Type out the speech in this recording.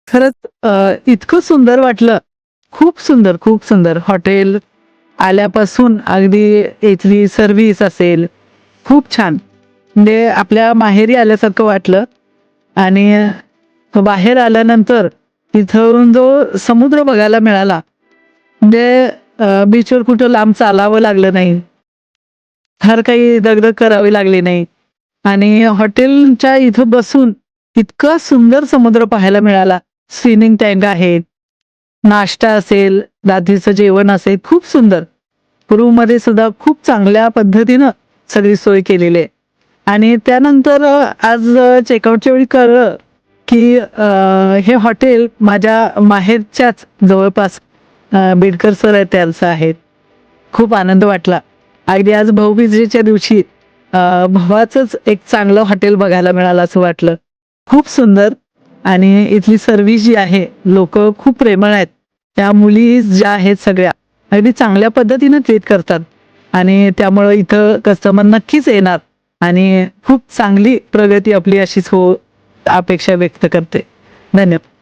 खरंच इतकं सुंदर वाटलं. खूप सुंदर, खूप सुंदर. हॉटेल आल्यापासून अगदी इथली सर्व्हिस असेल, खूप छान. म्हणजे आपल्या माहेरी आल्यासारखं वाटलं आणि बाहेर आल्यानंतर तिथून जो समुद्र बघायला मिळाला, म्हणजे बीचवर कुठं लांब चालावं लागलं नाही. फार काही दगदग करावी लागली नाही आणि हॉटेलच्या इथं बसून इतका सुंदर समुद्र पाहायला मिळाला. स्विमिंग टँक आहेत, नाश्ता असेल, रात्रीचं जेवण असेल, खूप सुंदर. रूममध्ये सुद्धा खूप चांगल्या पद्धतीनं सगळी सोय केलेली आहे. आणि त्यानंतर आज चेकआउटच्या वेळी कळलं, की हे हॉटेल माझ्या माहेरच्याच जवळपास बिडकर सर आहेत त्यांचं आहे. खूप आनंद वाटला. अगदी आज भाऊबीजेच्या दिवशी भावाचंच एक चांगलं हॉटेल बघायला मिळालं असं वाटलं. खूप सुंदर आणि इथली सर्व्हिस जी आहे, लोकं खूप प्रेमळ आहेत. त्या मुली ज्या आहेत सगळ्या, अगदी चांगल्या पद्धतीनं ट्रीट करतात आणि त्यामुळं इथं कस्टमर नक्कीच येणार आणि खूप चांगली प्रगती आपली अशीच हो, अपेक्षा व्यक्त करते. धन्यवाद.